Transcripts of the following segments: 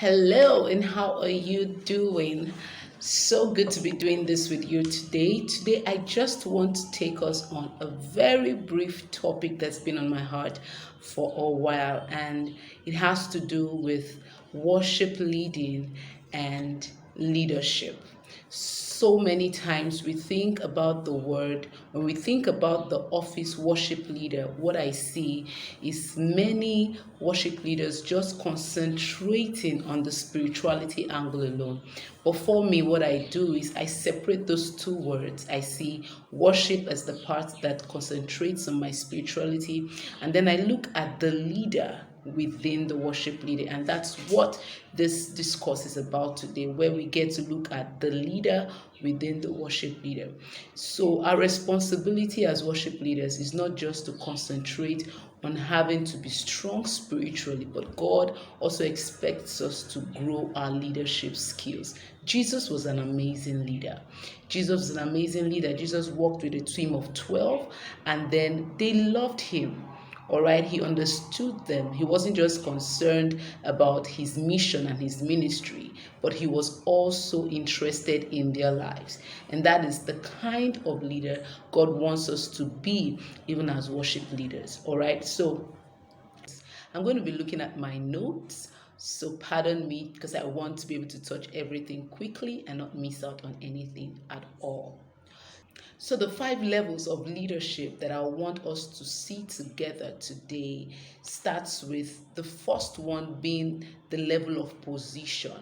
Hello, and how are you doing? So good to be doing this with you today. Today, I just want to take us on a very brief topic that's been on my heart for a while, and it has to do with worship leading and leadership. So many times we think about the word, when we think about the office worship leader, what I see is many worship leaders just concentrating on the spirituality angle alone. But for me, what I do is I separate those two words. I see worship as the part that concentrates on my spirituality, and then I look at the leader within the worship leader. And that's what this discourse is about today, where we get to look at the leader within the worship leader. So our responsibility as worship leaders is not just to concentrate on having to be strong spiritually, but God also expects us to grow our leadership skills. Jesus was an amazing leader. Jesus walked with a team of 12, and then they loved him. All right, he understood them. He wasn't just concerned about his mission and his ministry, but he was also interested in their lives. And that is the kind of leader God wants us to be, even as worship leaders. All right, so I'm going to be looking at my notes. So pardon me because I want to be able to touch everything quickly and not miss out on anything at all. So, the five levels of leadership that I want us to see together today starts with the first one being the level of position.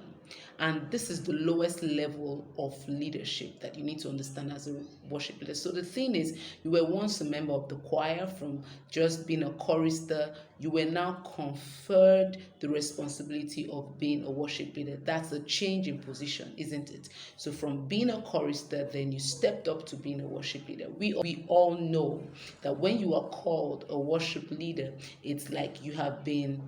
And this is the lowest level of leadership that you need to understand as a worship leader. So, the thing is, you were once a member of the choir. From just being a chorister, you were now conferred the responsibility of being a worship leader. That's a change in position, isn't it? So from being a chorister, then you stepped up to being a worship leader. We all know that when you are called a worship leader, it's like you have been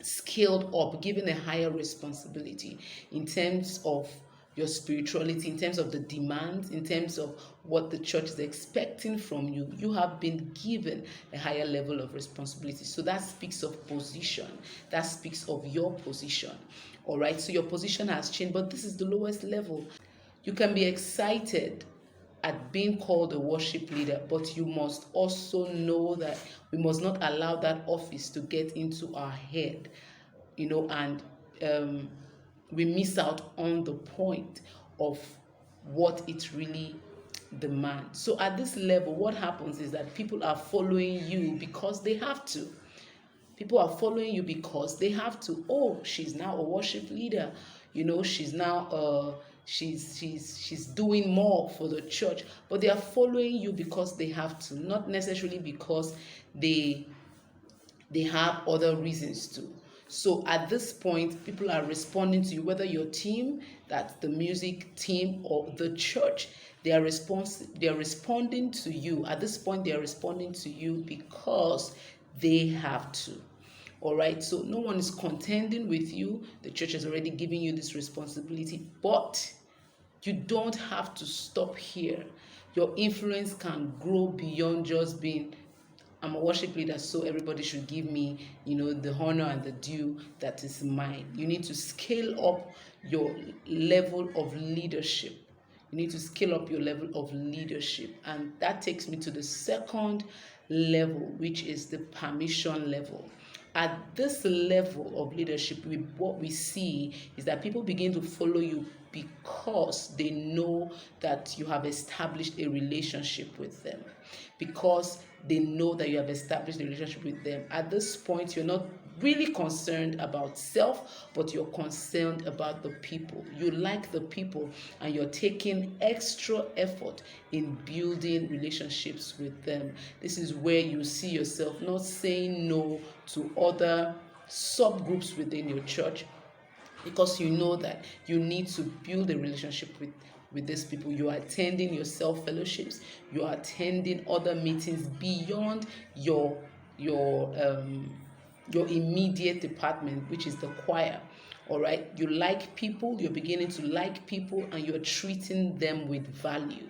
scaled up, given a higher responsibility in terms of your spirituality, in terms of the demands, in terms of what the church is expecting from you. You have been given a higher level of responsibility. So that speaks of position. That speaks of your position. All right. So your position has changed, but this is the lowest level. You can be excited at being called a worship leader, but you must also know that we must not allow that office to get into our head, and we miss out on the point of what it really demands. So at this level, what happens is that people are following you because they have to. People are following you because they have to. Oh, she's now a worship leader. She's now she's doing more for the church. But they are following you because they have to, not necessarily because they have other reasons to. So at this point, people are responding to you, whether your team, that's the music team, or the church, they are responding to you. At this point, they are responding to you because they have to. All right, so no one is contending with you. The church has already given you this responsibility, but you don't have to stop here. Your influence can grow beyond just being, I'm a worship leader, so everybody should give me, the honor and the due that is mine. You need to scale up your level of leadership. You need to scale up your level of leadership. And that takes me to the second level, which is the permission level. At this level of leadership, what we see is that people begin to follow you because they know that you have established a relationship with them. Because they know that you have established a relationship with them. At this point, you're not really concerned about self, but you're concerned about the people. You like the people, and you're taking extra effort in building relationships with them. This is where you see yourself not saying no to other subgroups within your church, because you know that you need to build a relationship with these people. You are attending your self-fellowships, you are attending other meetings beyond your immediate department, which is the choir. All right, you like people, you're beginning to like people, and you're treating them with value.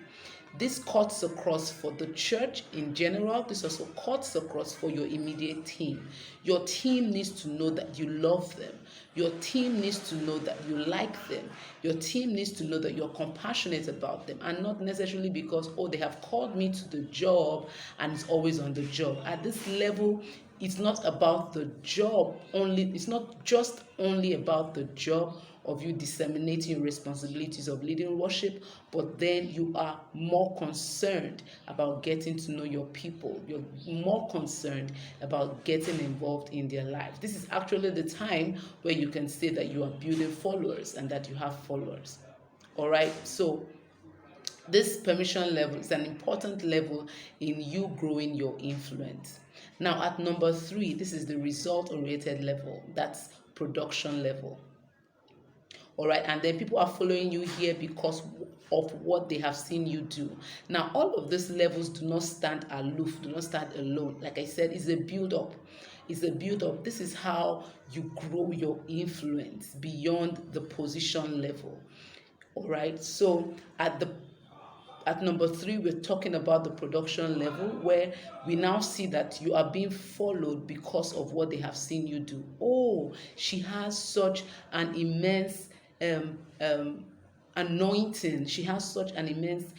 This cuts across for the church in general. This also cuts across for your immediate team. Your team needs to know that you love them. Your team needs to know that you like them. Your team needs to know that you're compassionate about them, and not necessarily because, oh, they have called me to the job and it's always on the job. At this level, it's not about the job only. It's not just only about the job of you disseminating your responsibilities of leading worship, but then you are more concerned about getting to know your people. You're more concerned about getting involved in their lives. This is actually the time where you can say that you are building followers and that you have followers. All right, so this permission level is an important level in you growing your influence. Now, at number 3, this is the result-oriented level. That's production level. All right, and then people are following you here because of what they have seen you do. Now, all of these levels do not stand aloof, do not stand alone. Like I said, it's a build-up. It's a build-up. This is how you grow your influence beyond the position level. All right, so at number 3, we're talking about the production level, where we now see that you are being followed because of what they have seen you do. Oh, she has such an immense anointing. She has such an immense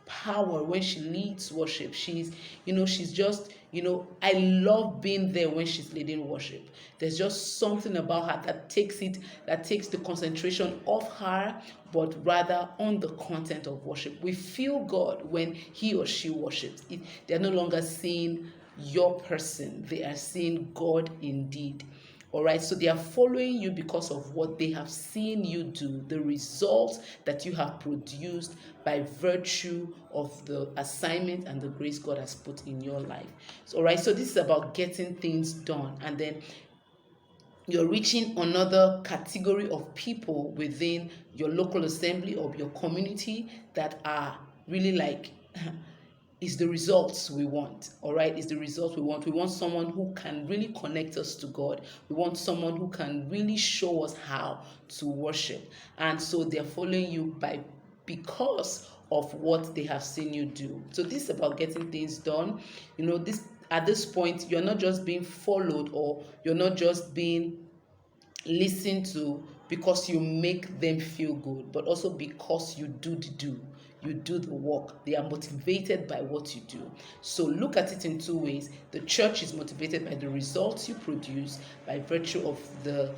power when she leads worship. She's just, I love being there when she's leading worship. There's just something about her that takes the concentration off her, but rather on the content of worship. We feel God when he or she worships. They're no longer seeing your person, they are seeing God indeed. All right, so they are following you because of what they have seen you do, the results that you have produced by virtue of the assignment and the grace God has put in your life. So, all right, so this is about getting things done, and then you're reaching another category of people within your local assembly or your community that are really like is the results we want. All right, is the results we want. We want someone who can really connect us to God. We want someone who can really show us how to worship. And so they're following you because of what they have seen you do. So this is about getting things done. At this point, you're not just being followed, or you're not just being listened to because you make them feel good, but also because you do the work. They are motivated by what you do. So look at it in 2 ways. The church is motivated by the results you produce by virtue of the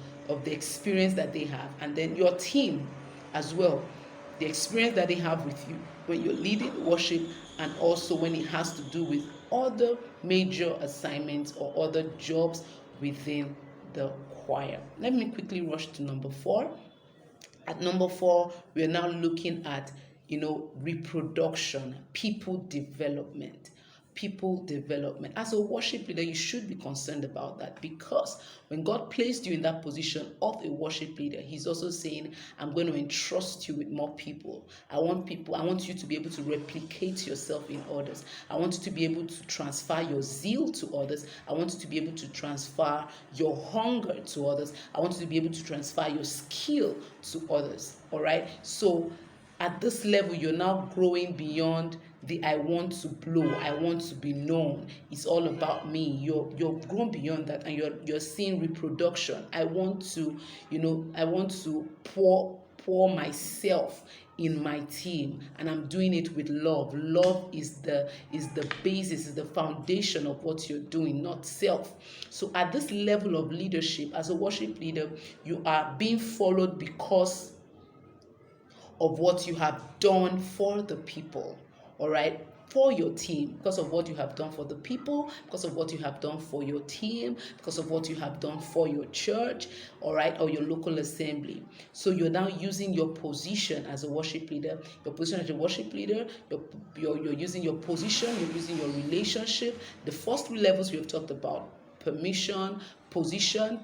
experience that they have, and then your team as well, the experience that they have with you when you're leading worship, and also when it has to do with other major assignments or other jobs within the choir. Let me quickly rush to number 4. At number 4, we are now looking at reproduction, people development. As a worship leader, you should be concerned about that, because when God placed you in that position of a worship leader, he's also saying, I'm going to entrust you with more people. I want you to be able to replicate yourself in others. I want you to be able to transfer your zeal to others. I want you to be able to transfer your hunger to others. I want you to be able to transfer your skill to others. All right, so at this level, you're now growing beyond the I want to blow, I want to be known. It's all about me. You're grown beyond that, and you're seeing reproduction. I want to pour myself in my team, and I'm doing it with love. Love is the basis, is the foundation of what you're doing, not self. So at this level of leadership, as a worship leader, you are being followed because of what you have done for the people, all right, for your team, because of what you have done for the people, because of what you have done for your team, because of what you have done for your church, all right, or your local assembly. So you're now using your position as a worship leader, you're using your position, you're using your relationship. The first 3 levels we have talked about: position,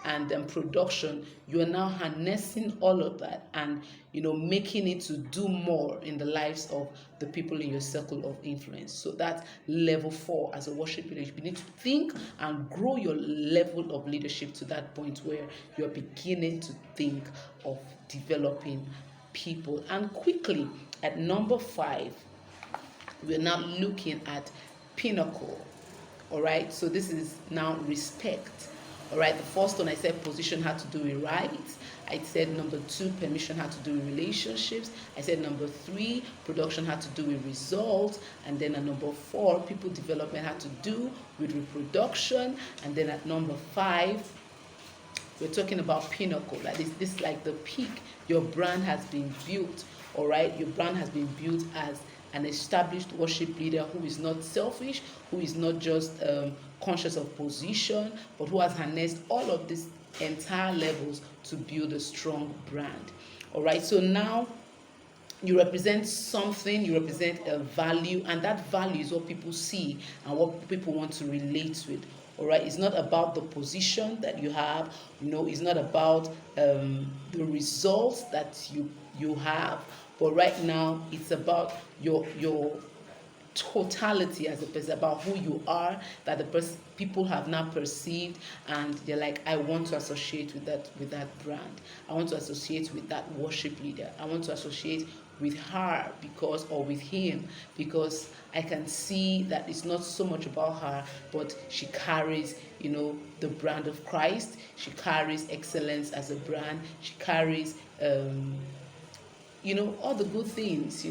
and then production. You are now harnessing all of that and making it to do more in the lives of the people in your circle of influence. So that's level 4 as a worship leader. You need to think and grow your level of leadership to that point where you're beginning to think of developing people. And quickly, at number 5, we're now looking at pinnacle. All right, so this is now respect. All right, the first one I said position had to do with rights. I said number 2, permission had to do with relationships. I said number 3, production had to do with results. And then at number 4, people development had to do with reproduction. And then at number 5, we're talking about pinnacle. Like this like the peak. Your brand has been built. All right, your brand has been built as an established worship leader who is not selfish, who is not just conscious of position, but who has harnessed all of these entire levels to build a strong brand. All right, so now you represent something, you represent a value, and that value is what people see and what people want to relate with. All right, it's not about the position that you have, it's not about the results that you have, but right now it's about your totality as a person, about who you are, that the people have now perceived, and they're like, I want to associate with that brand. I want to associate with that worship leader. I want to associate with her or with him, because I can see that it's not so much about her, but she carries, the brand of Christ. She carries excellence as a brand. She carries, all the good things,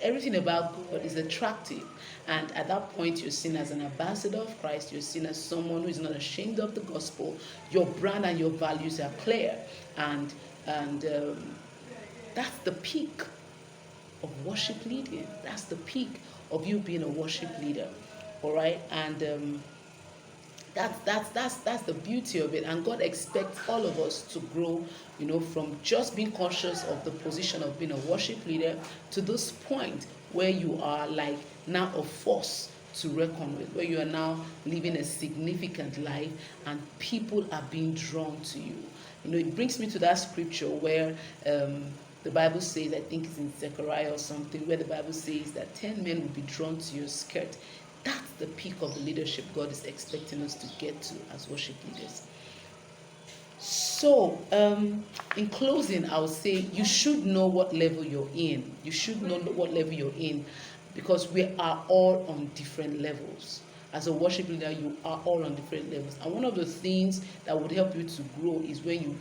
everything about God is attractive. And at that point, you're seen as an ambassador of Christ. You're seen as someone who is not ashamed of the gospel. Your brand and your values are clear. And that's the peak of worship leading. That's the peak of you being a worship leader. All right? And that's the beauty of it. And God expects all of us to grow, from just being conscious of the position of being a worship leader to this point where you are like now a force to reckon with, where you are now living a significant life and people are being drawn to you. It brings me to that scripture where the Bible says, I think it's in Zechariah or something, where the Bible says that 10 men will be drawn to your skirt. That's the peak of the leadership God is expecting us to get to as worship leaders. So, in closing, I would say you should know what level you're in. You should know what level you're in, because we are all on different levels. As a worship leader, you are all on different levels. And one of the things that would help you to grow is when you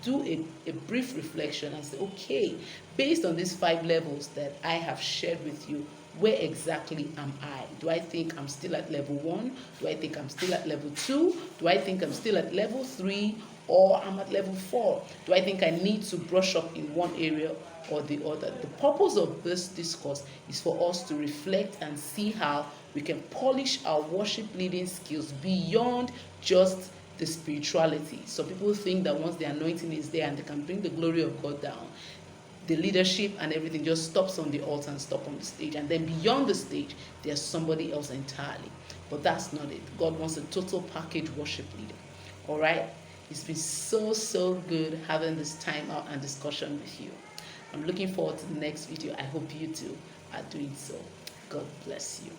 do a brief reflection and say, okay, based on these 5 levels that I have shared with you, where exactly am I? Do I think I'm still at level 1? Do I think I'm still at level 2? Do I think I'm still at level 3? Or I'm at level 4? Do I think I need to brush up in one area or the other? The purpose of this discourse is for us to reflect and see how we can polish our worship leading skills beyond just the spirituality. So people think that once the anointing is there and they can bring the glory of God down, the leadership and everything just stops on the altar and stop on the stage, and then beyond the stage there's somebody else entirely. But that's not it. God wants a total package worship leader. All right, it's been so good having this time out and discussion with you. I'm looking forward to the next video. I hope you too are doing so. God bless you.